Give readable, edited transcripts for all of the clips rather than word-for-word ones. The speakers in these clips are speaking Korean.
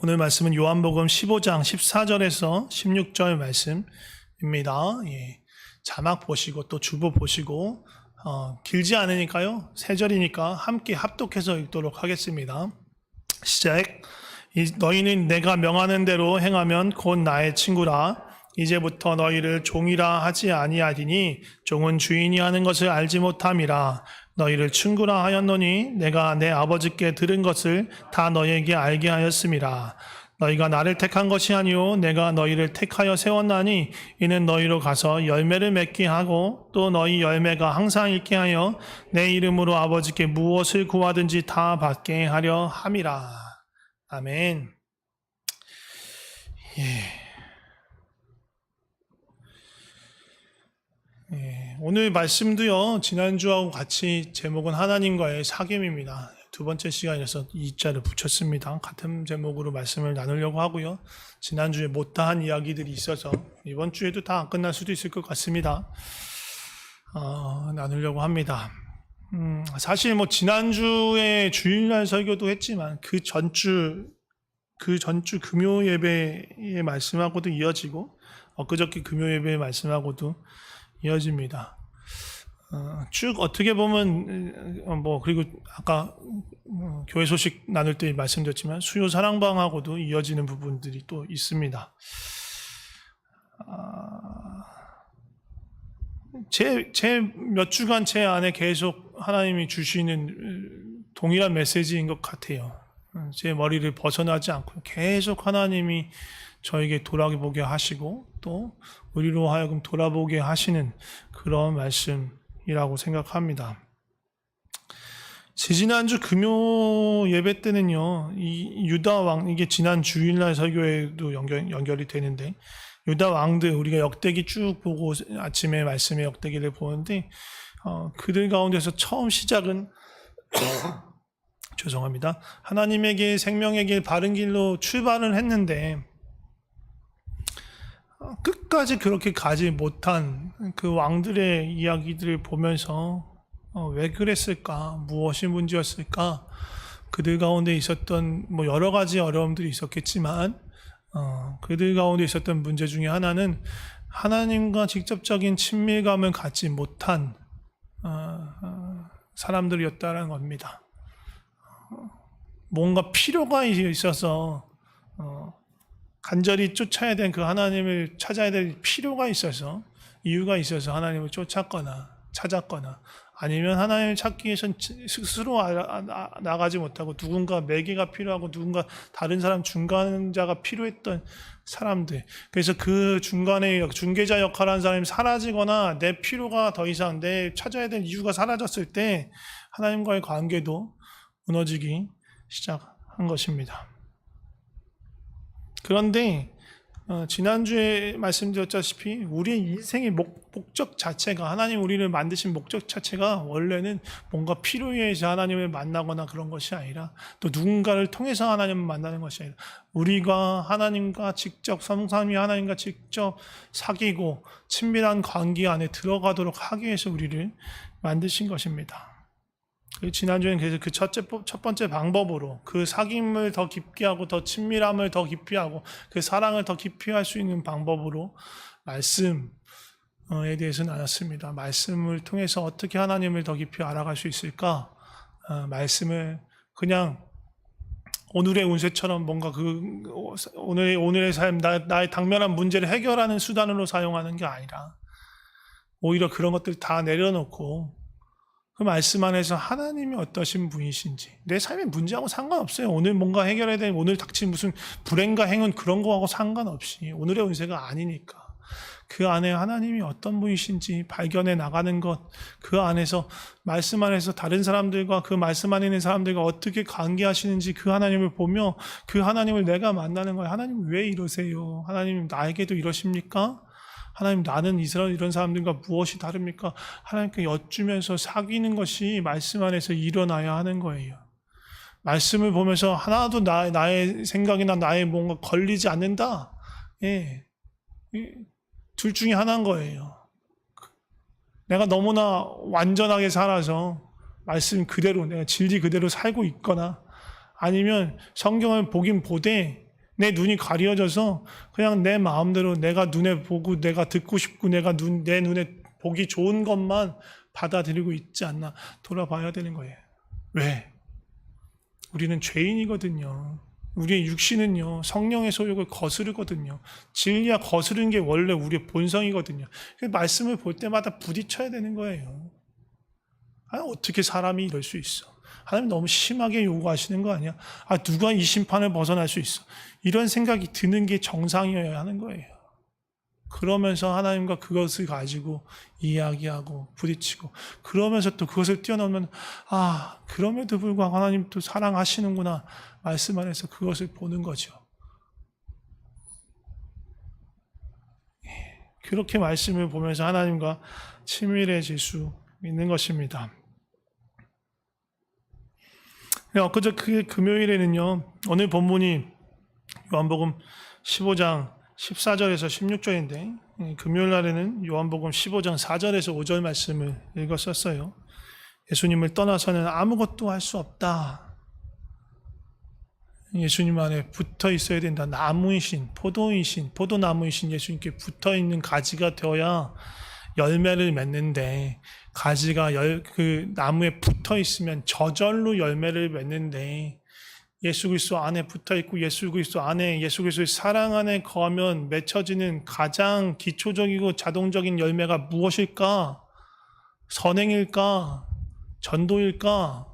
오늘 말씀은 요한복음 15장 14절에서 16절 말씀입니다. 자막 보시고 또 주보 보시고 길지 않으니까요. 세 절이니까 함께 합독해서 읽도록 하겠습니다. 시작. 너희는 내가 명하는 대로 행하면 곧 나의 친구라. 이제부터 너희를 종이라 하지 아니하리니 종은 주인이 하는 것을 알지 못함이라. 너희를 친구라 하였노니 내가 내 아버지께 들은 것을 다 너희에게 알게 하였음이라. 너희가 나를 택한 것이 아니요 내가 너희를 택하여 세웠나니 이는 너희로 가서 열매를 맺게 하고 또 너희 열매가 항상 있게 하여 내 이름으로 아버지께 무엇을 구하든지 다 받게 하려 함이라. 아멘. 오늘 말씀도요, 지난주하고 같이 제목은 하나님과의 사귐입니다. 두 번째 시간에서 이 자를 붙였습니다. 같은 제목으로 말씀을 나누려고 하고요. 지난주에 못다한 이야기들이 있어서 이번 주에도 다 안 끝날 수도 있을 것 같습니다. 나누려고 합니다. 사실 지난주에 주일날 설교도 했지만 그 전주 금요 예배의 말씀하고도 이어지고 엊그저께 금요 예배의 말씀하고도 이어집니다. 쭉 어떻게 보면 그리고 아까 교회 소식 나눌 때 말씀드렸지만 수요 사랑방하고도 이어지는 부분들이 또 있습니다. 제 몇 주간 제 안에 계속 하나님이 주시는 동일한 메시지인 것 같아요. 제 머리를 벗어나지 않고 계속 하나님이 저에게 돌아보게 하시고 또 우리로 하여금 돌아보게 하시는 그런 말씀이라고 생각합니다. 지난주 금요 예배 때는요, 이 유다 왕, 이게 지난 주일날 설교에도 연결이 되는데, 유다 왕들, 우리가 역대기 쭉 보고 아침에 말씀의 역대기를 보는데, 그들 가운데서 처음 시작은, 죄송합니다. 하나님에게 생명의 길, 바른 길로 출발을 했는데, 끝까지 그렇게 가지 못한 그 왕들의 이야기들을 보면서 왜 그랬을까? 무엇이 문제였을까? 그들 가운데 있었던 여러 가지 어려움들이 있었겠지만 그들 가운데 있었던 문제 중에 하나는 하나님과 직접적인 친밀감을 갖지 못한 사람들이었다는 겁니다. 뭔가 필요가 있어서 간절히 쫓아야 되는 그 하나님을 찾아야 될 필요가 있어서 이유가 있어서 하나님을 쫓았거나 찾았거나 아니면 하나님을 찾기 위해서는 스스로 나가지 못하고 누군가 매개가 필요하고 누군가 다른 사람 중간자가 필요했던 사람들. 그래서 그 중간에 중개자 역할을 하는 사람이 사라지거나 내 필요가 더 이상 내 찾아야 될 이유가 사라졌을 때 하나님과의 관계도 무너지기 시작한 것입니다. 그런데 지난주에 말씀드렸다시피 우리의 인생의 목적 자체가 하나님 우리를 만드신 목적 자체가 원래는 뭔가 필요에 의해서 하나님을 만나거나 그런 것이 아니라 또 누군가를 통해서 하나님을 만나는 것이 아니라 우리가 하나님과 직접 성삼위 하나님과 직접 사귀고 친밀한 관계 안에 들어가도록 하기 위해서 우리를 만드신 것입니다. 지난주에는 그래서 그 첫 번째 방법으로 그 사귐을 더 깊게 하고 더 친밀함을 더 깊이 하고 그 사랑을 더 깊이 할 수 있는 방법으로 말씀에 대해서 나눴습니다. 말씀을 통해서 어떻게 하나님을 더 깊이 알아갈 수 있을까? 말씀을 그냥 오늘의 운세처럼 뭔가 오늘의 삶, 나의 당면한 문제를 해결하는 수단으로 사용하는 게 아니라 오히려 그런 것들 다 내려놓고 그 말씀 안에서 하나님이 어떠신 분이신지 내 삶의 문제하고 상관없어요. 오늘 뭔가 해결해야 되는 오늘 닥친 무슨 불행과 행운 그런 거하고 상관없이 오늘의 운세가 아니니까 그 안에 하나님이 어떤 분이신지 발견해 나가는 것, 그 안에서 말씀 안에서 다른 사람들과 그 말씀 안에 있는 사람들과 어떻게 관계하시는지 그 하나님을 보며 그 하나님을 내가 만나는 거예요. 하나님 왜 이러세요? 하나님 나에게도 이러십니까? 하나님 나는 이런 사람들과 무엇이 다릅니까? 하나님께 여쭈면서 사귀는 것이 말씀 안에서 일어나야 하는 거예요. 말씀을 보면서 하나도 나의 생각이나 나의 뭔가 걸리지 않는다. 둘 중에 하나인 거예요. 내가 너무나 완전하게 살아서 말씀 그대로 내가 진리 그대로 살고 있거나 아니면 성경을 보긴 보되 내 눈이 가려져서 그냥 내 마음대로 내가 눈에 보고 내가 듣고 싶고 내 눈에 보기 좋은 것만 받아들이고 있지 않나 돌아봐야 되는 거예요. 왜? 우리는 죄인이거든요. 우리의 육신은요, 성령의 소욕을 거스르거든요. 진리야 거스르는 게 원래 우리의 본성이거든요. 말씀을 볼 때마다 부딪혀야 되는 거예요. 어떻게 사람이 이럴 수 있어? 하나님 너무 심하게 요구하시는 거 아니야? 누가 이 심판을 벗어날 수 있어? 이런 생각이 드는 게 정상이어야 하는 거예요. 그러면서 하나님과 그것을 가지고 이야기하고 부딪히고, 그러면서 또 그것을 뛰어넘으면 그럼에도 불구하고 하나님 또 사랑하시는구나 말씀 안에서 그것을 보는 거죠. 그렇게 말씀을 보면서 하나님과 친밀해질 수 있는 것입니다. 엊그저 금요일에는요, 오늘 본문이 요한복음 15장 14절에서 16절인데, 금요일 날에는 요한복음 15장 4절에서 5절 말씀을 읽었었어요. 예수님을 떠나서는 아무것도 할 수 없다. 예수님 안에 붙어 있어야 된다. 나무이신, 포도나무이신 예수님께 붙어 있는 가지가 되어야 열매를 맺는데, 가지가 그 나무에 붙어 있으면 저절로 열매를 맺는데, 예수 그리스도 안에 붙어 있고 예수 그리스도 안에 예수 그리스도의 사랑 안에 거하면 맺혀지는 가장 기초적이고 자동적인 열매가 무엇일까? 선행일까? 전도일까?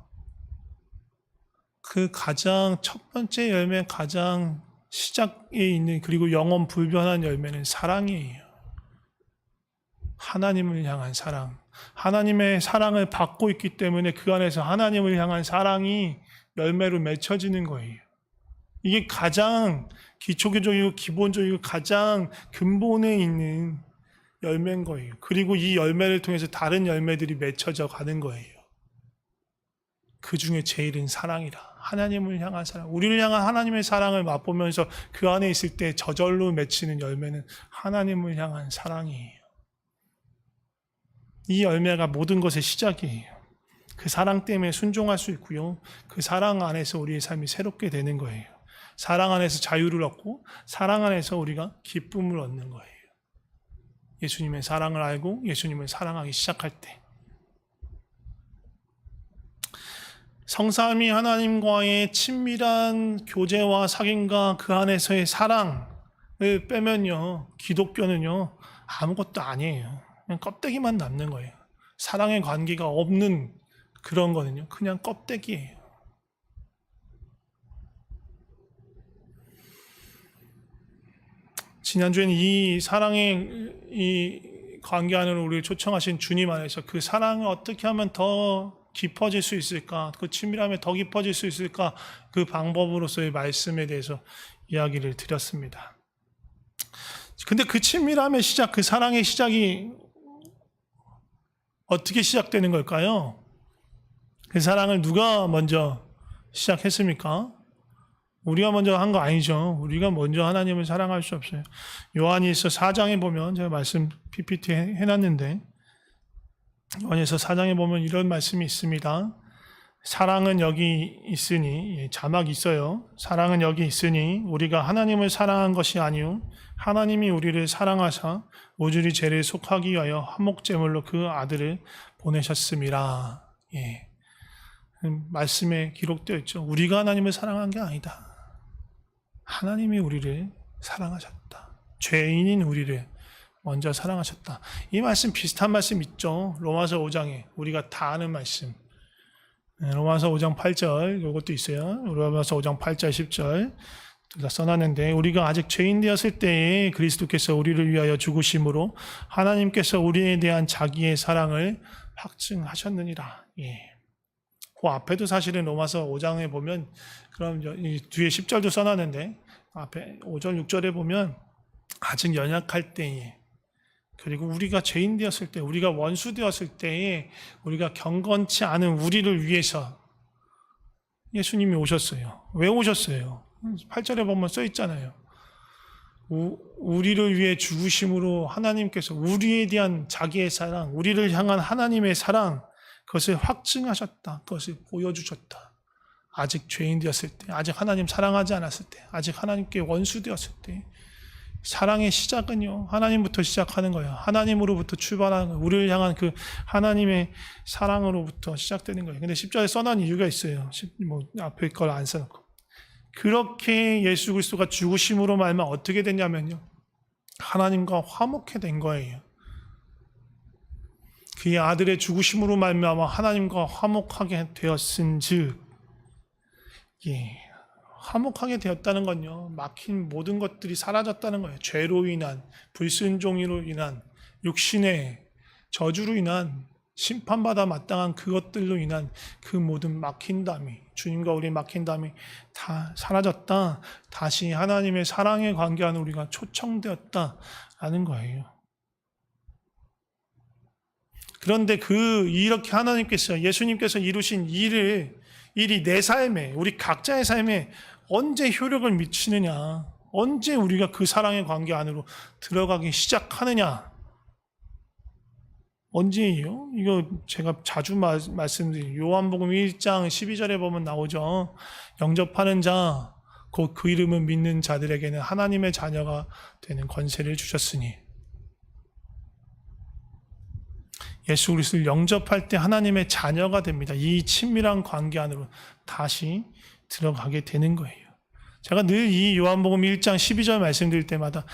그 가장 첫 번째 열매, 가장 시작에 있는, 그리고 영원 불변한 열매는 사랑이에요. 하나님을 향한 사랑. 하나님의 사랑을 받고 있기 때문에 그 안에서 하나님을 향한 사랑이 열매로 맺혀지는 거예요. 이게 가장 기초적이고 기본적이고 가장 근본에 있는 열매인 거예요. 그리고 이 열매를 통해서 다른 열매들이 맺혀져 가는 거예요. 그 중에 제일은 사랑이라. 하나님을 향한 사랑. 우리를 향한 하나님의 사랑을 맛보면서 그 안에 있을 때 저절로 맺히는 열매는 하나님을 향한 사랑이에요. 이 열매가 모든 것의 시작이에요. 그 사랑 때문에 순종할 수 있고요. 그 사랑 안에서 우리의 삶이 새롭게 되는 거예요. 사랑 안에서 자유를 얻고 사랑 안에서 우리가 기쁨을 얻는 거예요. 예수님의 사랑을 알고 예수님을 사랑하기 시작할 때. 성삼위 하나님과의 친밀한 교제와 사귐과 그 안에서의 사랑을 빼면요, 기독교는요 아무것도 아니에요. 그냥 껍데기만 남는 거예요. 사랑의 관계가 없는 그런 거는요, 그냥 껍데기예요. 지난주에는 이 사랑의 이 관계 안으로 우리를 초청하신 주님 안에서 그 사랑을 어떻게 하면 더 깊어질 수 있을까, 그 친밀함에 더 깊어질 수 있을까, 그 방법으로서의 말씀에 대해서 이야기를 드렸습니다. 근데 그 친밀함의 시작, 그 사랑의 시작이 어떻게 시작되는 걸까요? 그 사랑을 누가 먼저 시작했습니까? 우리가 먼저 한 거 아니죠. 우리가 먼저 하나님을 사랑할 수 없어요. 요한일서 4장에 보면, 제가 말씀 PPT 해놨는데, 요한일서 4장에 보면 이런 말씀이 있습니다. 사랑은 여기 있으니, 자막이 있어요. 사랑은 여기 있으니 우리가 하나님을 사랑한 것이 아니요 하나님이 우리를 사랑하사 오주리 죄를 속하기 위하여 한목제물로 그 아들을 보내셨음이라. 말씀에 기록되어 있죠. 우리가 하나님을 사랑한 게 아니다. 하나님이 우리를 사랑하셨다. 죄인인 우리를 먼저 사랑하셨다. 이 말씀 비슷한 말씀 있죠. 로마서 5장에 우리가 다 아는 말씀. 로마서 5장 8절 이것도 있어요. 로마서 5장 8절 10절 다 써놨는데, 우리가 아직 죄인 되었을 때에 그리스도께서 우리를 위하여 죽으심으로 하나님께서 우리에 대한 자기의 사랑을 확증하셨느니라. 그 앞에도 사실은 로마서 5장에 보면, 그럼 뒤에 10절도 써놨는데, 앞에 5절 6절에 보면 아직 연약할 때에, 그리고 우리가 죄인 되었을 때, 우리가 원수 되었을 때에, 우리가 경건치 않은 우리를 위해서 예수님이 오셨어요. 왜 오셨어요? 8절에 보면 써 있잖아요. 우리를 위해 죽으심으로 하나님께서 우리에 대한 자기의 사랑, 우리를 향한 하나님의 사랑, 그것을 확증하셨다. 그것을 보여주셨다. 아직 죄인 되었을 때, 아직 하나님 사랑하지 않았을 때, 아직 하나님께 원수 되었을 때, 사랑의 시작은요, 하나님부터 시작하는 거예요. 하나님으로부터 출발하는 거예요. 우리를 향한 그 하나님의 사랑으로부터 시작되는 거예요. 근데 10절에 써놓은 이유가 있어요. 앞에 걸 안 써놓고. 그렇게 예수 그리스도가 죽으심으로 말면 어떻게 됐냐면요, 하나님과 화목해 된 거예요. 그의 아들의 죽으심으로 말미암아 하나님과 화목하게 되었은즉, 화목하게 되었다는 건요, 막힌 모든 것들이 사라졌다는 거예요. 죄로 인한, 불순종으로 인한, 육신의 저주로 인한, 심판받아 마땅한 그것들로 인한 그 모든 막힌담이, 주님과 우리 막힌담이 다 사라졌다. 다시 하나님의 사랑의 관계 안에 우리가 초청되었다라는 거예요. 그런데 이렇게 하나님께서, 예수님께서 이루신 일이 내 삶에, 우리 각자의 삶에 언제 효력을 미치느냐, 언제 우리가 그 사랑의 관계 안으로 들어가기 시작하느냐, 언제예요? 이거 제가 자주 말씀드린 요한복음 1장 12절에 보면 나오죠. 영접하는 자, 곧 그 이름을 믿는 자들에게는 하나님의 자녀가 되는 권세를 주셨으니, 예수 그리스도를 영접할 때 하나님의 자녀가 됩니다. 이 친밀한 관계 안으로 다시 들어가게 되는 거예요. 제가 늘 이 요한복음 1장 12절 말씀드릴 때마다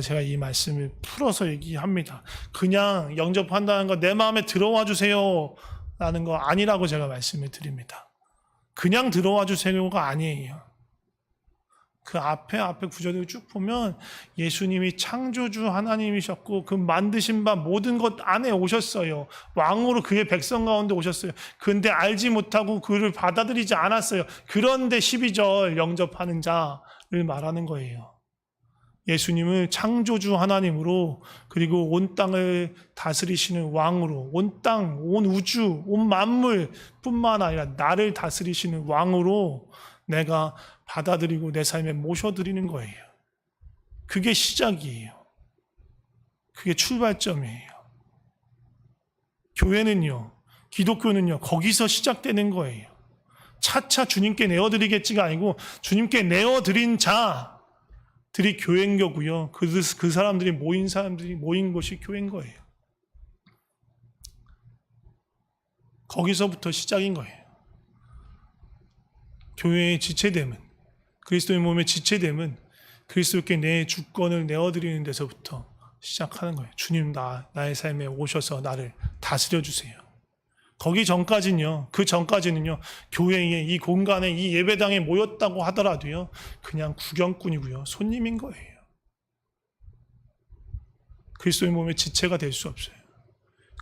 제가 이 말씀을 풀어서 얘기합니다. 그냥 영접한다는 거 내 마음에 들어와 주세요 라는 거 아니라고 제가 말씀을 드립니다. 그냥 들어와 주세요가 아니에요. 그 앞에 구절을 쭉 보면 예수님이 창조주 하나님이셨고 그 만드신 바 모든 것 안에 오셨어요. 왕으로 그의 백성 가운데 오셨어요. 근데 알지 못하고 그를 받아들이지 않았어요. 그런데 12절 영접하는 자를 말하는 거예요. 예수님을 창조주 하나님으로, 그리고 온 땅을 다스리시는 왕으로, 온 땅, 온 우주, 온 만물 뿐만 아니라 나를 다스리시는 왕으로 내가 받아들이고 내 삶에 모셔드리는 거예요. 그게 시작이에요. 그게 출발점이에요. 교회는요, 기독교는요, 거기서 시작되는 거예요. 차차 주님께 내어드리겠지가 아니고 주님께 내어드린 자들이 교회인 거고요. 그 사람들이 모인 곳이 교회인 거예요. 거기서부터 시작인 거예요. 교회의 지체됨은, 그리스도의 몸의 지체됨은 그리스도께 내 주권을 내어드리는 데서부터 시작하는 거예요. 주님, 나의 삶에 오셔서 나를 다스려 주세요. 거기 전까지는요, 교회에, 이 공간에, 이 예배당에 모였다고 하더라도요, 그냥 구경꾼이고요, 손님인 거예요. 그리스도의 몸의 지체가 될 수 없어요.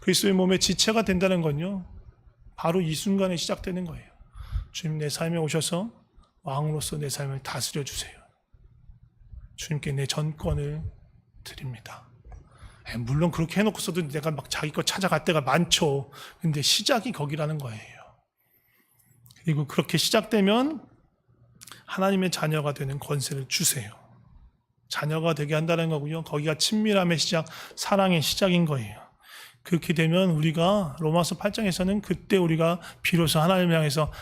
그리스도의 몸의 지체가 된다는 건요, 바로 이 순간에 시작되는 거예요. 주님, 내 삶에 오셔서 왕으로서 내 삶을 다스려 주세요. 주님께 내 전권을 드립니다. 물론 그렇게 해놓고서도 내가 막 자기 거 찾아갈 때가 많죠. 근데 시작이 거기라는 거예요. 그리고 그렇게 시작되면 하나님의 자녀가 되는 권세를 주세요. 자녀가 되게 한다는 거고요. 거기가 친밀함의 시작, 사랑의 시작인 거예요. 그렇게 되면 우리가 로마서 8장에서는 그때 우리가 비로소 하나님을 향해서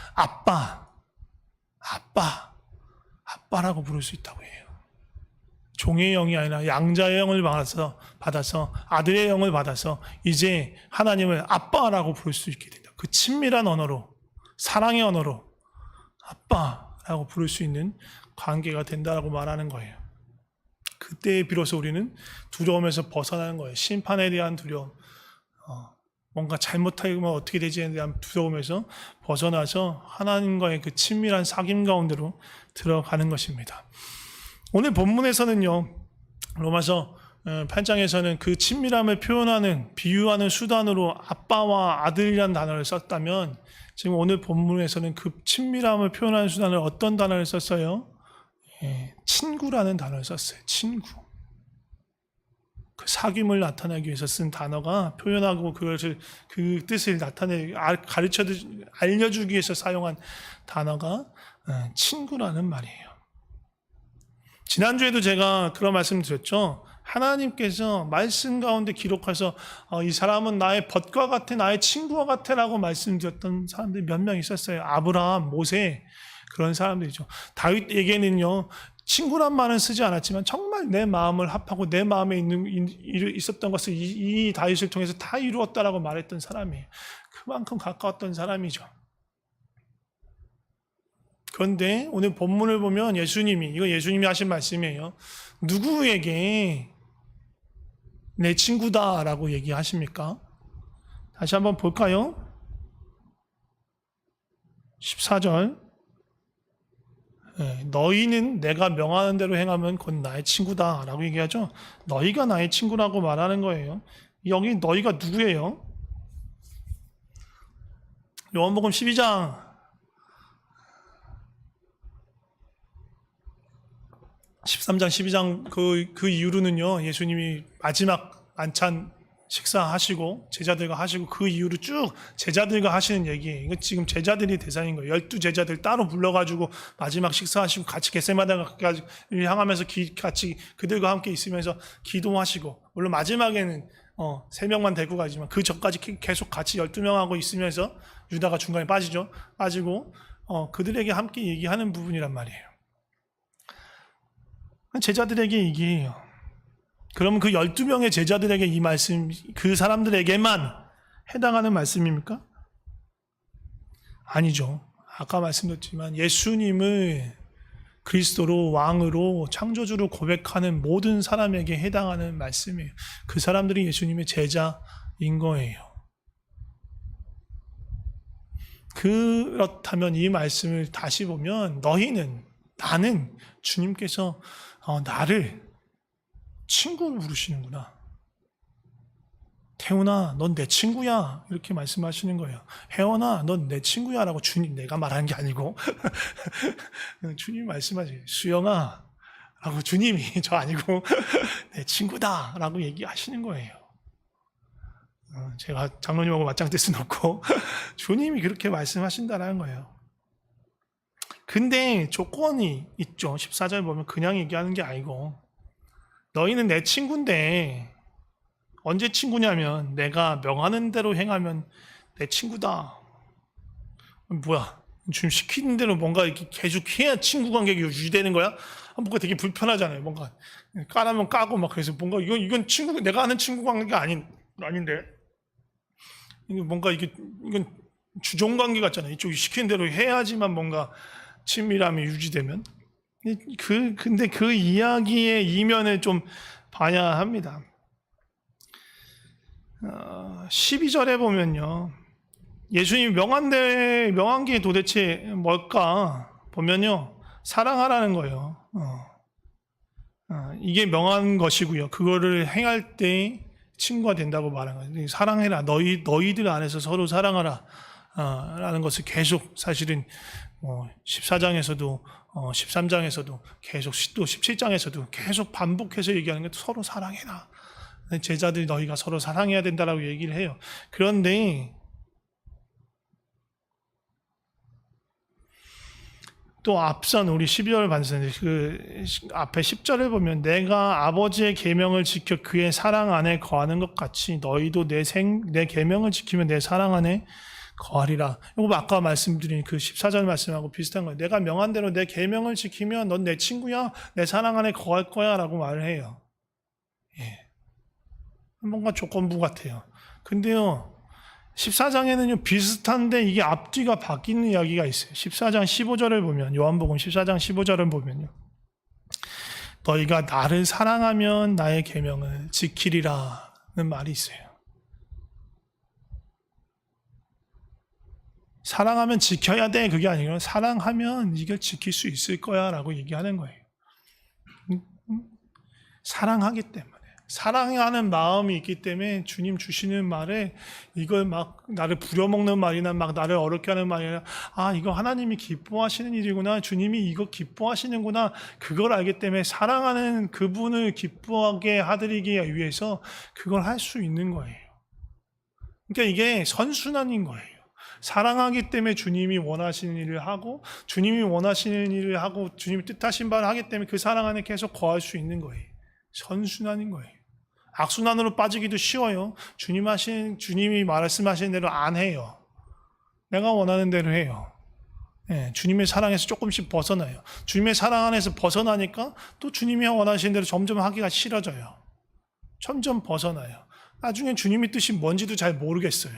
아빠라고 부를 수 있다고 해요. 종의 영이 아니라 양자의 영을 받아서 아들의 영을 받아서 이제 하나님을 아빠라고 부를 수 있게 된다. 그 친밀한 언어로, 사랑의 언어로 아빠라고 부를 수 있는 관계가 된다라고 말하는 거예요. 그때 비로소 우리는 두려움에서 벗어나는 거예요. 심판에 대한 두려움, 뭔가 잘못하면 어떻게 되지에 대한 두려움에서 벗어나서 하나님과의 그 친밀한 사귐 가운데로 들어가는 것입니다. 오늘 본문에서는요, 로마서 8장에서는 그 친밀함을 표현하는, 비유하는 수단으로 아빠와 아들이라는 단어를 썼다면, 지금 오늘 본문에서는 그 친밀함을 표현하는 수단을 어떤 단어를 썼어요? 친구라는 단어를 썼어요. 친구. 그 사귐을 나타내기 위해서 쓴 단어가, 표현하고 그 뜻을 알려주기 위해서 사용한 단어가 친구라는 말이에요. 지난주에도 제가 그런 말씀 드렸죠. 하나님께서 말씀 가운데 기록해서 이 사람은 나의 벗과 같아, 나의 친구와 같아라고 말씀드렸던 사람들이 몇 명 있었어요. 아브라함, 모세, 그런 사람들이죠. 다윗에게는요, 친구란 말은 쓰지 않았지만 정말 내 마음을 합하고 내 마음에 있었던 것을 이 다윗을 통해서 다 이루었다라고 말했던 사람이에요. 그만큼 가까웠던 사람이죠. 그런데 오늘 본문을 보면 이거 예수님이 하신 말씀이에요. 누구에게 내 친구다라고 얘기하십니까? 다시 한번 볼까요? 14절. 너희는 내가 명하는 대로 행하면 곧 나의 친구다라고 얘기하죠. 너희가 나의 친구라고 말하는 거예요. 여기 너희가 누구예요? 요한복음 12장 13장 12장 그 이후로는요, 예수님이 마지막 만찬 식사하시고 제자들과 하시고 그 이후로 쭉 제자들과 하시는 얘기예요. 이거 지금 제자들이 대상인 거예요. 12제자들 따로 불러가지고 마지막 식사하시고 같이 겟세마네까지 향하면서 같이 그들과 함께 있으면서 기도하시고, 물론 마지막에는 3명만 데리고 가지만 그 전까지 계속 같이 12명하고 있으면서 유다가 중간에 빠지고 그들에게 함께 얘기하는 부분이란 말이에요. 제자들에게 얘기해요. 그럼 그 12명의 제자들에게 이 말씀, 그 사람들에게만 해당하는 말씀입니까? 아니죠. 아까 말씀드렸지만 예수님을 그리스도로, 왕으로, 창조주로 고백하는 모든 사람에게 해당하는 말씀이에요. 그 사람들이 예수님의 제자인 거예요. 그렇다면 이 말씀을 다시 보면 나는 주님께서 나를 친구로 부르시는구나. 태훈아, 넌 내 친구야. 이렇게 말씀하시는 거예요. 혜원아, 넌 내 친구야. 라고 주님, 내가 말하는 게 아니고. 주님이 말씀하세요. 수영아. 라고 주님이, 저 아니고, 내 친구다. 라고 얘기하시는 거예요. 제가 장로님하고 맞짱 뜰 수는 없고, 주님이 그렇게 말씀하신다는 거예요. 근데 조건이 있죠. 14절 보면 그냥 얘기하는 게 아니고, 너희는 내 친구인데 언제 친구냐면 내가 명하는 대로 행하면 내 친구다. 뭐야? 지금 시키는 대로 뭔가 이렇게 계속 해야 친구 관계가 유지되는 거야? 뭔가 되게 불편하잖아요. 뭔가 까라면 까고 막 그래서 뭔가 이건 친구, 내가 아는 친구 관계가 아닌데 뭔가 이건 주종 관계 같잖아요. 이쪽이 시키는 대로 해야지만 뭔가 친밀함이 유지되면. 근데 그 이야기의 이면을 좀 봐야 합니다. 12절에 보면요, 예수님이 명한 게 도대체 뭘까 보면요, 사랑하라는 거예요. 이게 명한 것이고요. 그거를 행할 때 친구가 된다고 말하는 거예요. 사랑해라. 너희들 안에서 서로 사랑하라. 라는 것을 계속 사실은 14장에서도 13장에서도 계속 또 17장에서도 계속 반복해서 얘기하는 게 서로 사랑해라. 제자들 너희가 서로 사랑해야 된다라고 얘기를 해요. 그런데 또 앞선 우리 12절 반선 그 앞에 10절을 보면 내가 아버지의 계명을 지켜 그의 사랑 안에 거하는 것 같이 너희도 내 계명을 지키면 내 사랑 안에 거하리라. 이거 아까 말씀드린 그 14절 말씀하고 비슷한 거예요. 내가 명한 대로 내 계명을 지키면 넌 내 친구야, 내 사랑 안에 거할 거야 라고 말을 해요. 예. 뭔가 조건부 같아요. 근데요, 14장에는요 비슷한데 이게 앞뒤가 바뀌는 이야기가 있어요. 14장 15절을 보면, 요한복음 14장 15절을 보면요, 너희가 나를 사랑하면 나의 계명을 지키리라는 말이 있어요. 사랑하면 지켜야 돼, 그게 아니라 사랑하면 이걸 지킬 수 있을 거야 라고 얘기하는 거예요. 사랑하기 때문에, 사랑하는 마음이 있기 때문에 주님 주시는 말에 이걸 막 나를 부려먹는 말이나 막 나를 어렵게 하는 말이 아니라, 이거 하나님이 기뻐하시는 일이구나, 주님이 이거 기뻐하시는구나, 그걸 알기 때문에 사랑하는 그분을 기뻐하게 하드리기 위해서 그걸 할 수 있는 거예요. 그러니까 이게 선순환인 거예요. 사랑하기 때문에 주님이 원하시는 일을 하고, 주님이 원하시는 일을 하고 주님이 뜻하신 바를 하기 때문에 그 사랑 안에 계속 거할 수 있는 거예요. 선순환인 거예요. 악순환으로 빠지기도 쉬워요. 주님이 말씀하신 대로 안 해요. 내가 원하는 대로 해요. 예, 주님의 사랑에서 조금씩 벗어나요. 주님의 사랑 안에서 벗어나니까 또 주님이 원하시는 대로 점점 하기가 싫어져요. 점점 벗어나요. 나중에 주님의 뜻이 뭔지도 잘 모르겠어요.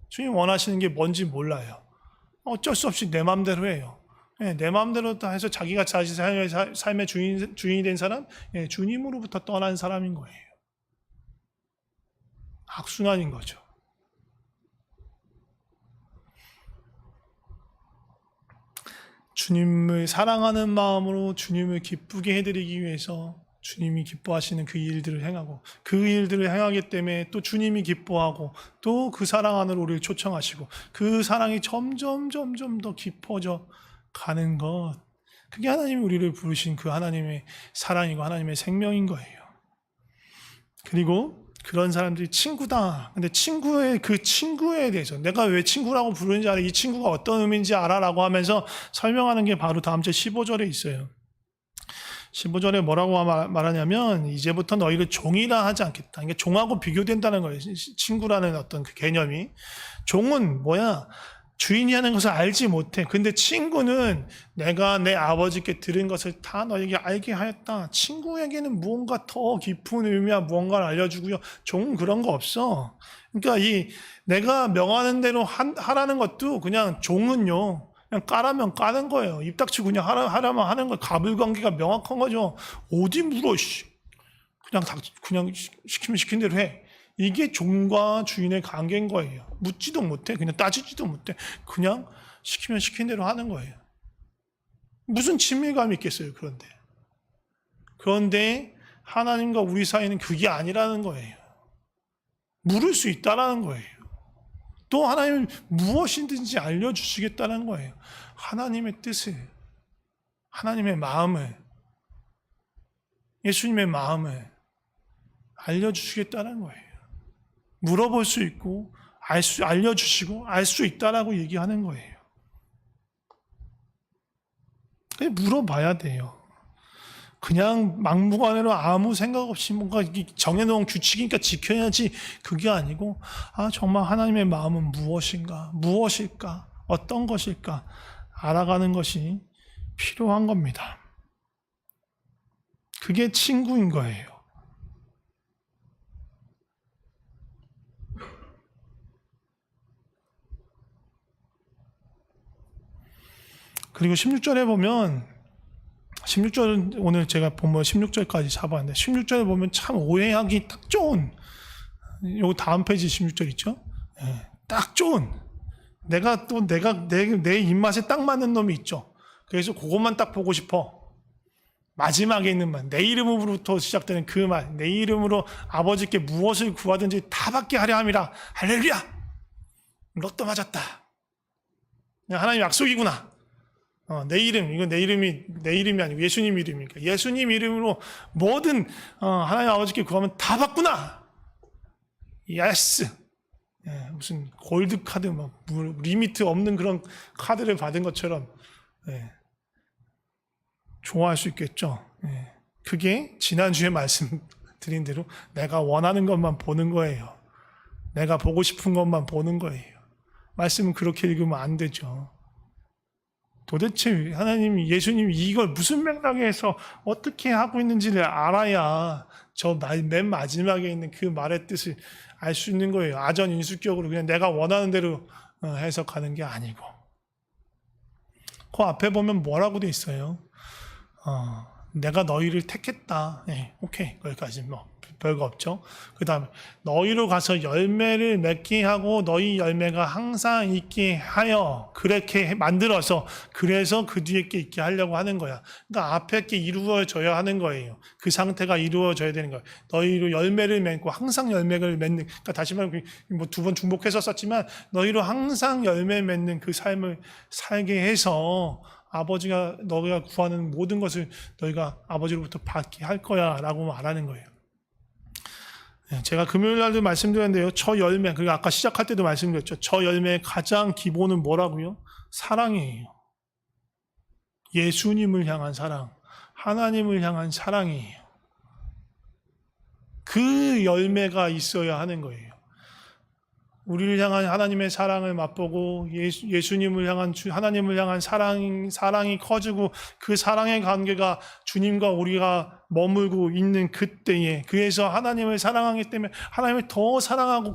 주님 원하시는 게 뭔지 몰라요. 어쩔 수 없이 내 마음대로 해요. 예, 내 마음대로 다 해서 자기가 자기 삶의 주인이 된 사람, 예, 주님으로부터 떠난 사람인 거예요. 악순환인 거죠. 주님을 사랑하는 마음으로 주님을 기쁘게 해드리기 위해서 주님이 기뻐하시는 그 일들을 행하고 그 일들을 행하기 때문에 또 주님이 기뻐하고 또 그 사랑 안으로 우리를 초청하시고 그 사랑이 점점 더 깊어져 가는 것, 그게 하나님이 우리를 부르신 그 하나님의 사랑이고 하나님의 생명인 거예요. 그리고 그런 사람들이 친구다. 근데 그 친구에 대해서 내가 왜 친구라고 부르는지 알아? 이 친구가 어떤 의미인지 알아? 라고 하면서 설명하는 게 바로 다음 절 15절에 있어요. 15절에 뭐라고 말하냐면 이제부터 너희를 종이라 하지 않겠다. 그러니까 종하고 비교된다는 거예요. 친구라는 어떤 그 개념이. 종은 뭐야? 주인이 하는 것을 알지 못해. 근데 친구는 내가 내 아버지께 들은 것을 다 너에게 알게 하였다. 친구에게는 무언가 더 깊은 의미와 무언가를 알려주고요. 종은 그런 거 없어. 그러니까 내가 명하는 대로 하라는 것도 그냥 종은요. 그냥 까라면 까는 거예요. 입 닥치고 그냥 하라면 하는 거예요. 가불관계가 명확한 거죠. 어디 물어, 씨. 그냥 시키면 시킨 대로 해. 이게 종과 주인의 관계인 거예요. 묻지도 못해. 그냥 따지지도 못해. 그냥 시키면 시킨 대로 하는 거예요. 무슨 친밀감이 있겠어요, 그런데 하나님과 우리 사이는 그게 아니라는 거예요. 물을 수 있다라는 거예요. 또 하나님은 무엇이든지 알려주시겠다는 거예요. 하나님의 뜻을, 하나님의 마음을, 예수님의 마음을 알려주시겠다는 거예요. 물어볼 수 있고 알려주시고 알 수 있다라고 얘기하는 거예요. 물어봐야 돼요. 그냥 막무가내로 아무 생각 없이 뭔가 정해놓은 규칙이니까 지켜야지, 그게 아니고 정말 하나님의 마음은 무엇일까, 어떤 것일까 알아가는 것이 필요한 겁니다. 그게 친구인 거예요. 그리고 16절에 보면 16절은 오늘 제가 본문 16절까지 잡았는데 16절에 보면 참 오해하기 딱 좋은, 요 다음 페이지 16절 있죠? 네, 딱 좋은, 내 입맛에 딱 맞는 놈이 있죠. 그래서 그것만 딱 보고 싶어. 마지막에 있는 말, 내 이름으로부터 시작되는 그 말, 내 이름으로 아버지께 무엇을 구하든지 다 받게 하려 함이라. 할렐루야! 로또 맞았다. 하나님 약속이구나. 이건 내 이름이 아니고 예수님 이름이니까. 예수님 이름으로 뭐든, 하나님 아버지께 구하면 다 받구나! 예스! 예, 무슨 골드 카드, 리미트 없는 그런 카드를 받은 것처럼, 예, 좋아할 수 있겠죠. 예, 그게 지난주에 말씀드린 대로 내가 원하는 것만 보는 거예요. 내가 보고 싶은 것만 보는 거예요. 말씀은 그렇게 읽으면 안 되죠. 도대체 예수님이 이걸 무슨 맥락에서 어떻게 하고 있는지를 알아야 저 맨 마지막에 있는 그 말의 뜻을 알 수 있는 거예요. 아전인수격으로 그냥 내가 원하는 대로 해석하는 게 아니고. 그 앞에 보면 뭐라고 돼 있어요? 내가 너희를 택했다. 네, 오케이. 거기까지 별거 없죠. 그 다음에 너희로 가서 열매를 맺게 하고 너희 열매가 항상 있게 하여, 그렇게 만들어서, 그래서 그 뒤에 게 있게 하려고 하는 거야. 그러니까 앞에 게 이루어져야 하는 거예요. 그 상태가 이루어져야 되는 거예요. 너희로 열매를 맺고 항상 열매를 맺는, 그러니까 다시 말하면 두 번 중복해서 썼지만 너희로 항상 열매 맺는 그 삶을 살게 해서 아버지가 너희가 구하는 모든 것을 너희가 아버지로부터 받게 할 거야 라고 말하는 거예요. 제가 금요일 날도 말씀드렸는데요. 저 열매, 그리고 아까 시작할 때도 말씀드렸죠. 저 열매의 가장 기본은 뭐라고요? 사랑이에요. 예수님을 향한 사랑, 하나님을 향한 사랑이에요. 그 열매가 있어야 하는 거예요. 우리를 향한 하나님의 사랑을 맛보고 예수님을 향한 하나님을 향한 사랑이 커지고 그 사랑의 관계가 주님과 우리가 머물고 있는 그때에, 그래서 하나님을 사랑하기 때문에 하나님을 더 사랑하고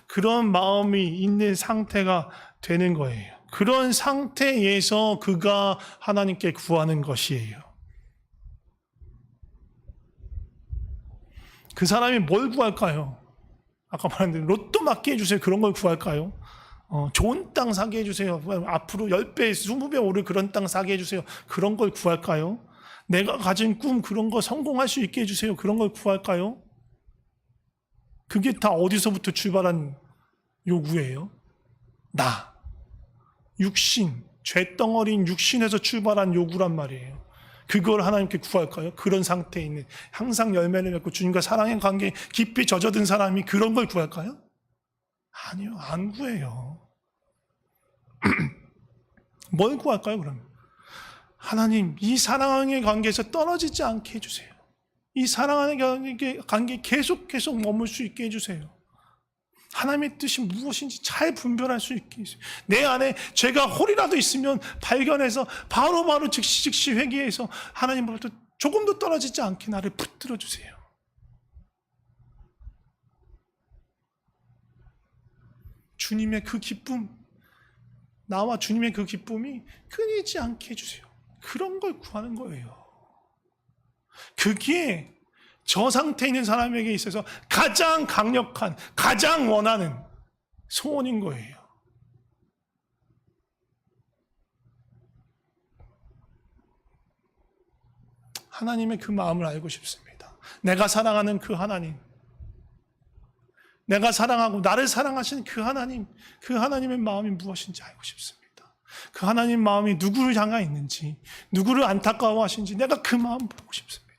그런 마음이 있는 상태가 되는 거예요. 그런 상태에서 그가 하나님께 구하는 것이에요. 그 사람이 뭘 구할까요? 아까 말했는데 로또 맞게 해주세요. 그런 걸 구할까요? 좋은 땅 사게 해주세요. 앞으로 10배, 20배 오를 그런 땅 사게 해주세요. 그런 걸 구할까요? 내가 가진 꿈 그런 거 성공할 수 있게 해주세요. 그런 걸 구할까요? 그게 다 어디서부터 출발한 요구예요? 육신, 죄덩어리인 육신에서 출발한 요구란 말이에요. 그걸 하나님께 구할까요? 그런 상태에 있는, 항상 열매를 맺고 주님과 사랑의 관계에 깊이 젖어든 사람이 그런 걸 구할까요? 아니요, 안 구해요. 뭘 구할까요, 그러면? 하나님, 이 사랑의 관계에서 떨어지지 않게 해주세요. 이 사랑의 관계에 계속 머물 수 있게 해주세요. 하나님의 뜻이 무엇인지 잘 분별할 수 있게 해주세요. 내 안에 죄가 홀이라도 있으면 발견해서 바로바로 즉시 회개해서 하나님으로부터 조금도 떨어지지 않게 나를 붙들어 주세요. 주님의 그 기쁨, 나와 주님의 그 기쁨이 끊이지 않게 해주세요. 그런 걸 구하는 거예요. 그게 저 상태에 있는 사람에게 있어서 가장 강력한, 가장 원하는 소원인 거예요. 하나님의 그 마음을 알고 싶습니다. 내가 사랑하는 그 하나님, 내가 사랑하고 나를 사랑하신 그 하나님, 그 하나님의 마음이 무엇인지 알고 싶습니다. 그 하나님 마음이 누구를 향해 있는지, 누구를 안타까워하신지 내가 그 마음 보고 싶습니다.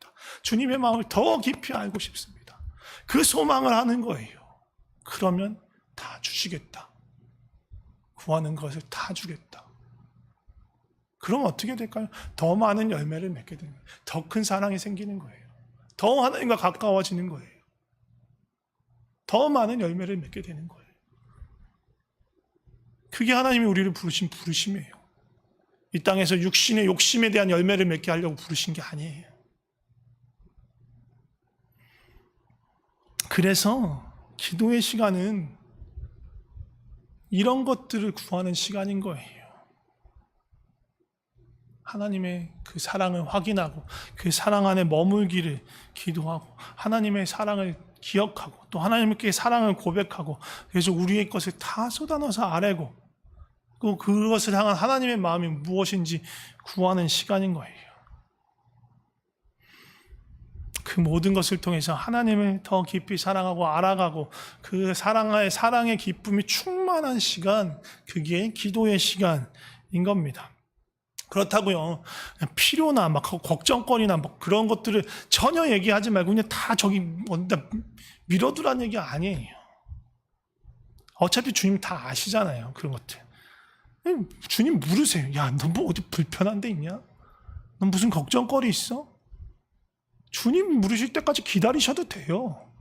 주님의 마음을 더 깊이 알고 싶습니다. 그 소망을 하는 거예요. 그러면 다 주시겠다. 구하는 것을 다 주겠다. 그럼 어떻게 될까요? 더 많은 열매를 맺게 되는 거예요. 더 큰 사랑이 생기는 거예요. 더 하나님과 가까워지는 거예요. 더 많은 열매를 맺게 되는 거예요. 그게 하나님이 우리를 부르신 부르심이에요. 이 땅에서 육신의 욕심에 대한 열매를 맺게 하려고 부르신 게 아니에요. 그래서 기도의 시간은 이런 것들을 구하는 시간인 거예요. 하나님의 그 사랑을 확인하고 그 사랑 안에 머물기를 기도하고 하나님의 사랑을 기억하고 또 하나님께 사랑을 고백하고 그래서 우리의 것을 다 쏟아넣어서 아뢰고 또 그것을 향한 하나님의 마음이 무엇인지 구하는 시간인 거예요. 그 모든 것을 통해서 하나님을 더 깊이 사랑하고 알아가고 그 사랑의 기쁨이 충만한 시간, 그게 기도의 시간인 겁니다. 그렇다고요, 필요나 막 걱정거리나 뭐 그런 것들을 전혀 얘기하지 말고 그냥 다 저기 어디다 밀어두라는 얘기 아니에요. 어차피 주님 다 아시잖아요, 그런 것들. 주님 물으세요. 야, 너 뭐 어디 불편한 데 있냐? 너 무슨 걱정거리 있어? 주님 물으실 때까지 기다리셔도 돼요.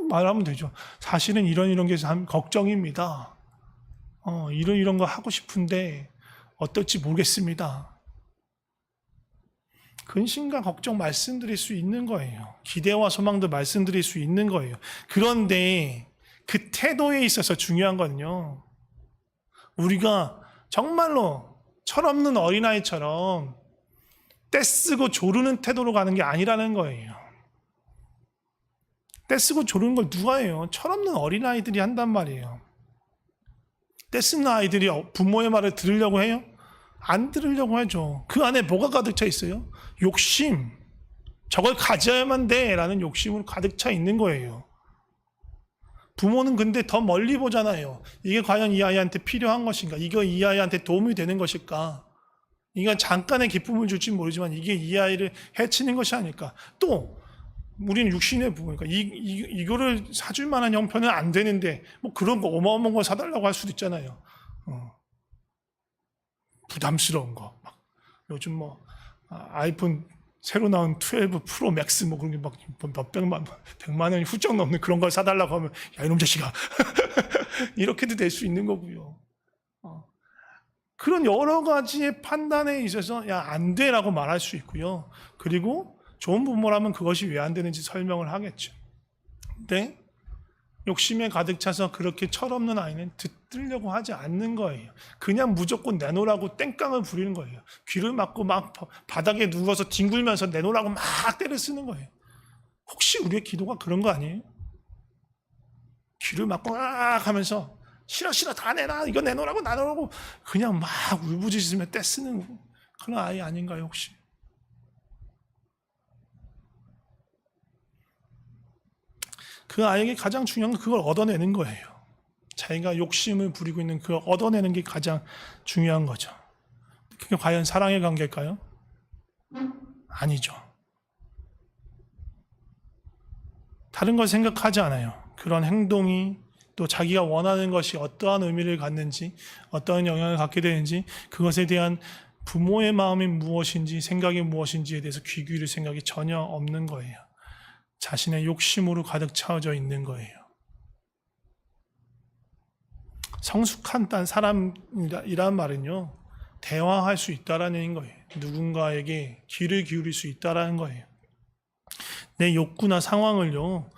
말하면 되죠. 사실은 이런 게 걱정입니다. 이런 거 하고 싶은데 어떨지 모르겠습니다. 근심과 걱정 말씀드릴 수 있는 거예요. 기대와 소망도 말씀드릴 수 있는 거예요. 그런데 그 태도에 있어서 중요한 건요, 우리가 정말로 철없는 어린아이처럼 떼쓰고 조르는 태도로 가는 게 아니라는 거예요. 떼쓰고 조르는 걸 누가 해요? 철없는 어린아이들이 한단 말이에요. 떼쓰는 아이들이 부모의 말을 들으려고 해요? 안 들으려고 하죠. 그 안에 뭐가 가득 차 있어요? 욕심. 저걸 가져야만 돼 라는 욕심으로 가득 차 있는 거예요. 부모는 근데 더 멀리 보잖아요. 이게 과연 이 아이한테 필요한 것인가? 이거 이 아이한테 도움이 되는 것일까? 이건 잠깐의 기쁨을 줄지 모르지만 이게 이 아이를 해치는 것이 아닐까? 또 우리는 육신의 부모니까 이거를 사줄 만한 형편은 안 되는데 뭐 그런 거 어마어마한 거 사달라고 할 수도 있잖아요. 부담스러운 거. 막 요즘 뭐 아이폰 새로 나온 12 프로 맥스 뭐 그런 게 막 몇 백만 원이 훌쩍 넘는 그런 걸 사달라고 하면 야 이놈 자식아 이렇게도 될 수 있는 거고요. 그런 여러 가지의 판단에 있어서 야 안 돼라고 말할 수 있고요. 그리고 좋은 부모라면 그것이 왜 안 되는지 설명을 하겠죠. 근데 욕심에 가득 차서 그렇게 철없는 아이는 듣으려고 하지 않는 거예요. 그냥 무조건 내놓으라고 땡깡을 부리는 거예요. 귀를 막고 막 바닥에 누워서 뒹굴면서 내놓으라고 막 때를 쓰는 거예요. 혹시 우리의 기도가 그런 거 아니에요? 귀를 막고 막 하면서 싫어 싫어 다 내놔 이거 내놓으라고 나누라고 그냥 막 울부짖으며 떼쓰는 그런 아이 아닌가요 혹시? 그 아이에게 가장 중요한 건 그걸 얻어내는 거예요. 자기가 욕심을 부리고 있는 그걸 얻어내는 게 가장 중요한 거죠. 그게 과연 사랑의 관계일까요? 아니죠. 다른 걸 생각하지 않아요. 그런 행동이 또 자기가 원하는 것이 어떠한 의미를 갖는지 어떠한 영향을 갖게 되는지 그것에 대한 부모의 마음이 무엇인지 생각이 무엇인지에 대해서 귀 기울일 생각이 전혀 없는 거예요. 자신의 욕심으로 가득 차오져 있는 거예요. 성숙한 사람이란 말은요, 대화할 수 있다라는 거예요. 누군가에게 귀를 기울일 수 있다라는 거예요. 내 욕구나 상황을요,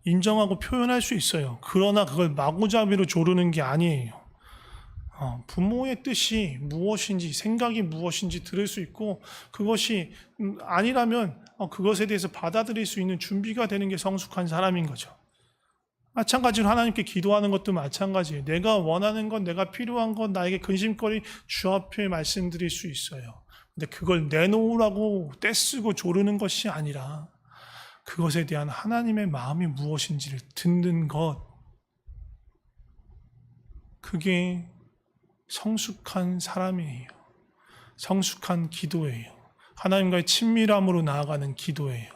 인정하고 표현할 수 있어요. 그러나 그걸 마구잡이로 조르는 게 아니에요. 부모의 뜻이 무엇인지, 생각이 무엇인지 들을 수 있고, 그것이 아니라면 그것에 대해서 받아들일 수 있는 준비가 되는 게 성숙한 사람인 거죠. 마찬가지로 하나님께 기도하는 것도 마찬가지예요. 내가 원하는 것, 내가 필요한 것, 나에게 근심거리 주 앞에 말씀드릴 수 있어요. 근데 그걸 내놓으라고 떼쓰고 조르는 것이 아니라 그것에 대한 하나님의 마음이 무엇인지를 듣는 것, 그게 성숙한 사람이에요. 성숙한 기도예요. 하나님과의 친밀함으로 나아가는 기도예요.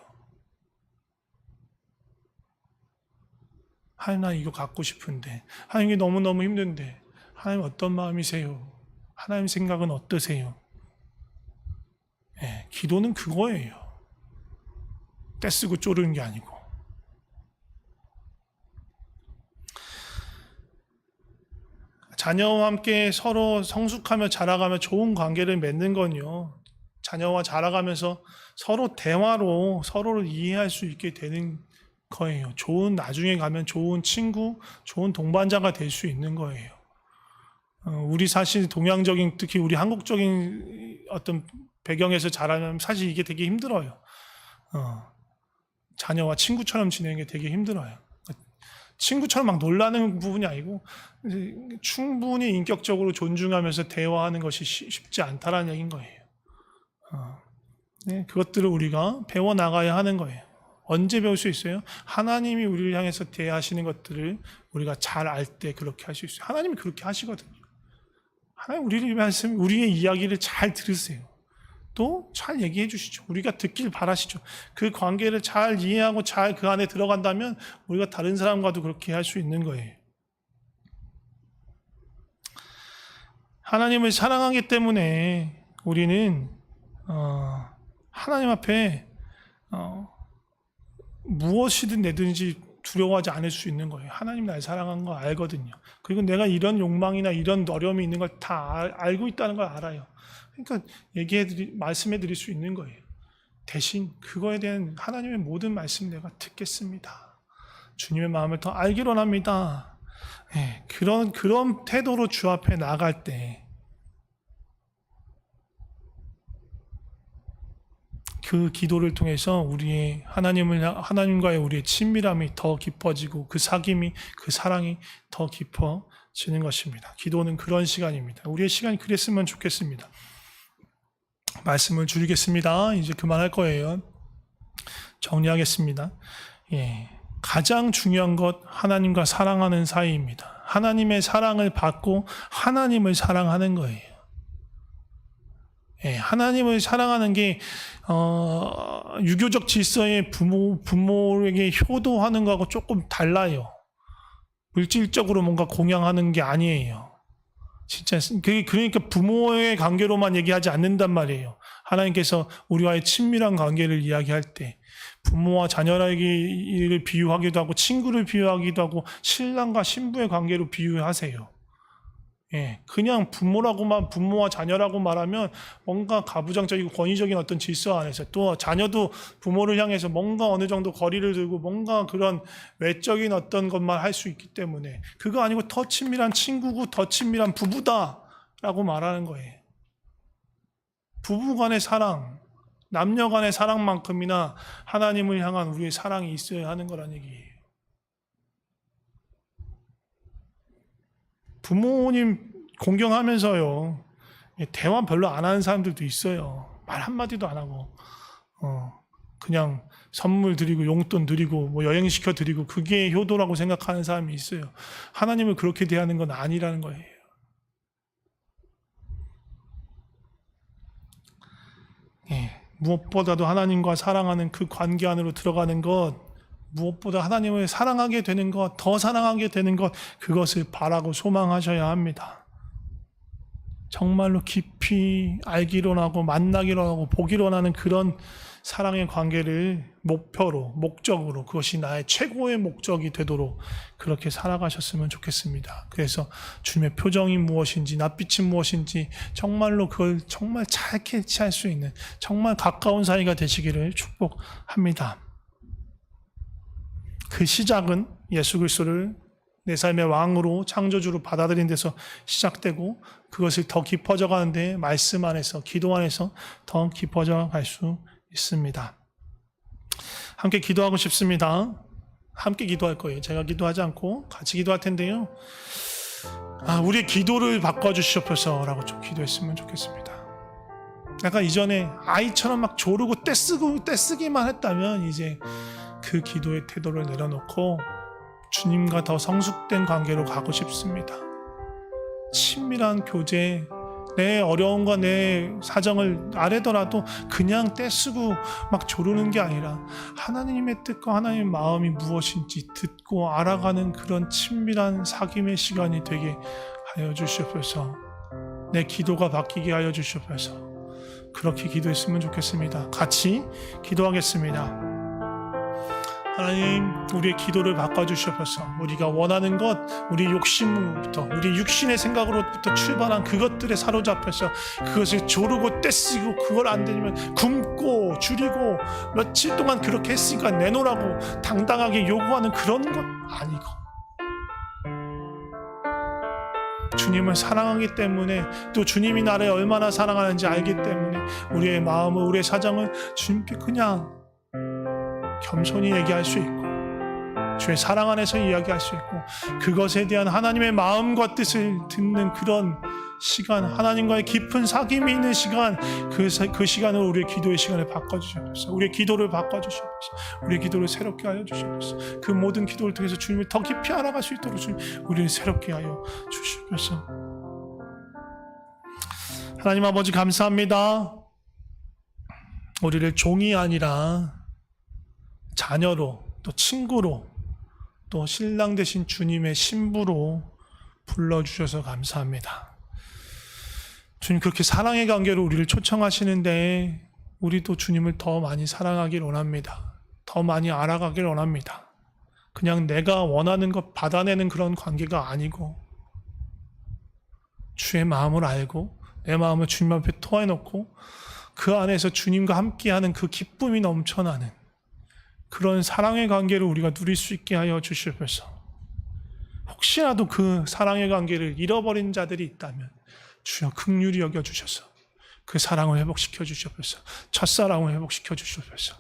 하나님 나 이거 갖고 싶은데, 하나님이 너무너무 힘든데, 하나님 어떤 마음이세요? 하나님 생각은 어떠세요? 네, 기도는 그거예요. 떼쓰고 쪼르는 게 아니고. 자녀와 함께 서로 성숙하며 자라가며 좋은 관계를 맺는 건요, 자녀와 자라가면서 서로 대화로 서로를 이해할 수 있게 되는 거예요. 나중에 가면 좋은 친구, 좋은 동반자가 될 수 있는 거예요. 우리 사실 동양적인, 특히 우리 한국적인 어떤 배경에서 자라면 사실 이게 되게 힘들어요. 자녀와 친구처럼 지내는 게 되게 힘들어요. 친구처럼 막 놀라는 부분이 아니고 충분히 인격적으로 존중하면서 대화하는 것이 쉽지 않다라는 얘기인 거예요. 네, 그것들을 우리가 배워나가야 하는 거예요. 언제 배울 수 있어요? 하나님이 우리를 향해서 대하시는 것들을 우리가 잘 알 때 그렇게 할 수 있어요. 하나님이 그렇게 하시거든요. 하나님 우리의 이야기를 잘 들으세요. 또 잘 얘기해 주시죠. 우리가 듣길 바라시죠. 그 관계를 잘 이해하고 잘 그 안에 들어간다면 우리가 다른 사람과도 그렇게 할 수 있는 거예요. 하나님을 사랑하기 때문에 우리는 하나님 앞에 무엇이든 내든지 두려워하지 않을 수 있는 거예요. 하나님 날 사랑하는 거 알거든요. 그리고 내가 이런 욕망이나 이런 어려움이 있는 걸 다 알고 있다는 걸 알아요. 그러니까 말씀해 드릴 수 있는 거예요. 대신 그거에 대한 하나님의 모든 말씀 내가 듣겠습니다. 주님의 마음을 더 알기로 합니다. 네, 그런 태도로 주 앞에 나아갈 때 그 기도를 통해서 우리의 하나님과의 우리의 친밀함이 더 깊어지고 그 사귐이, 그 사랑이 더 깊어지는 것입니다. 기도는 그런 시간입니다. 우리의 시간이 그랬으면 좋겠습니다. 말씀을 줄이겠습니다. 이제 그만할 거예요. 정리하겠습니다. 가장 중요한 것 하나님과 사랑하는 사이입니다. 하나님의 사랑을 받고 하나님을 사랑하는 거예요. 하나님을 사랑하는 게 유교적 질서의 부모에게 효도하는 거하고 조금 달라요. 물질적으로 뭔가 공양하는 게 아니에요. 진짜 그러니까 부모의 관계로만 얘기하지 않는단 말이에요. 하나님께서 우리와의 친밀한 관계를 이야기할 때 부모와 자녀를 비유하기도 하고 친구를 비유하기도 하고 신랑과 신부의 관계로 비유하세요. 예, 그냥 부모와 자녀라고 말하면 뭔가 가부장적이고 권위적인 어떤 질서 안에서, 또 자녀도 부모를 향해서 뭔가 어느 정도 거리를 두고 뭔가 그런 외적인 어떤 것만 할 수 있기 때문에, 그거 아니고 더 친밀한 친구고 더 친밀한 부부다라고 말하는 거예요. 부부 간의 사랑, 남녀 간의 사랑만큼이나 하나님을 향한 우리의 사랑이 있어야 하는 거란 얘기예요. 부모님 공경하면서요, 대화 별로 안 하는 사람들도 있어요. 말 한마디도 안 하고, 그냥 선물 드리고 용돈 드리고 뭐 여행시켜 드리고 그게 효도라고 생각하는 사람이 있어요. 하나님을 그렇게 대하는 건 아니라는 거예요. 예, 무엇보다도 하나님과 사랑하는 그 관계 안으로 들어가는 것, 무엇보다 하나님을 사랑하게 되는 것, 더 사랑하게 되는 것, 그것을 바라고 소망하셔야 합니다. 정말로 깊이 알기로 하고 만나기로 하고 보기로 하는 그런 사랑의 관계를 목표로, 목적으로, 그것이 나의 최고의 목적이 되도록 그렇게 살아가셨으면 좋겠습니다. 그래서 주님의 표정이 무엇인지, 낯빛이 무엇인지 정말로 그걸 정말 잘 캐치할 수 있는 정말 가까운 사이가 되시기를 축복합니다. 그 시작은 예수 그리스도를 내 삶의 왕으로 창조주로 받아들인 데서 시작되고, 그것을 더 깊어져 가는데 말씀 안에서, 기도 안에서 더 깊어져 갈 수 있습니다. 함께 기도하고 싶습니다. 함께 기도할 거예요. 제가 기도하지 않고 같이 기도할 텐데요. 우리의 기도를 바꿔주시옵소서라고 좀 기도했으면 좋겠습니다. 약간 이전에 아이처럼 막 조르고 떼쓰기만 했다면 이제 그 기도의 태도를 내려놓고 주님과 더 성숙된 관계로 가고 싶습니다. 친밀한 교제, 내 어려움과 내 사정을 아뢰더라도 그냥 떼쓰고 막 조르는 게 아니라 하나님의 뜻과 하나님의 마음이 무엇인지 듣고 알아가는 그런 친밀한 사귐의 시간이 되게 하여 주시옵소서. 내 기도가 바뀌게 하여 주시옵소서. 그렇게 기도했으면 좋겠습니다. 같이 기도하겠습니다. 하나님, 우리의 기도를 바꿔주시옵소서. 우리가 원하는 것, 우리 욕심부터, 우리 육신의 생각으로부터 출발한 그것들에 사로잡혀서 그것을 조르고 떼쓰고, 그걸 안 되면 굶고 줄이고 며칠 동안 그렇게 했으니까 내놓으라고 당당하게 요구하는 그런 것 아니고, 주님을 사랑하기 때문에, 또 주님이 나를 얼마나 사랑하는지 알기 때문에 우리의 마음을, 우리의 사정을 주님께 그냥 겸손히 얘기할 수 있고, 주의 사랑 안에서 이야기할 수 있고, 그것에 대한 하나님의 마음과 뜻을 듣는 그런 시간, 하나님과의 깊은 사귐이 있는 시간, 그 시간을 우리의 기도의 시간을 바꿔주시옵소서. 우리의 기도를 바꿔주시옵소서. 우리의 기도를 새롭게 하여 주시옵소서. 그 모든 기도를 통해서 주님을 더 깊이 알아갈 수 있도록 주님, 우리를 새롭게 하여 주시옵소서. 하나님 아버지, 감사합니다. 우리를 종이 아니라 자녀로, 또 친구로, 또 신랑 되신 주님의 신부로 불러주셔서 감사합니다. 주님, 그렇게 사랑의 관계로 우리를 초청하시는데 우리도 주님을 더 많이 사랑하길 원합니다. 더 많이 알아가길 원합니다. 그냥 내가 원하는 것 받아내는 그런 관계가 아니고, 주의 마음을 알고 내 마음을 주님 앞에 토해놓고 그 안에서 주님과 함께하는 그 기쁨이 넘쳐나는 그런 사랑의 관계를 우리가 누릴 수 있게 하여 주시옵소서. 혹시라도 그 사랑의 관계를 잃어버린 자들이 있다면 주여 긍휼히 여겨주셔서 그 사랑을 회복시켜 주시옵소서. 첫사랑을 회복시켜 주시옵소서.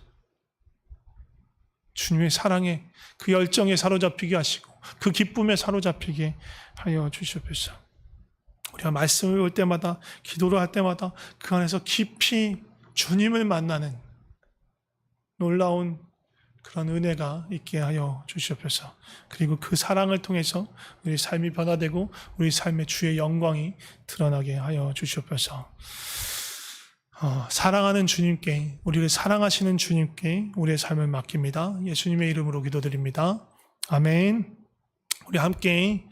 주님의 사랑에, 그 열정에 사로잡히게 하시고 그 기쁨에 사로잡히게 하여 주시옵소서. 우리가 말씀을 배울 때마다, 기도를 할 때마다 그 안에서 깊이 주님을 만나는 놀라운 그런 은혜가 있게 하여 주시옵소서. 그리고 그 사랑을 통해서 우리 삶이 변화되고 우리 삶의 주의 영광이 드러나게 하여 주시옵소서. 사랑하는 주님께, 우리를 사랑하시는 주님께 우리의 삶을 맡깁니다. 예수님의 이름으로 기도드립니다. 아멘. 우리 함께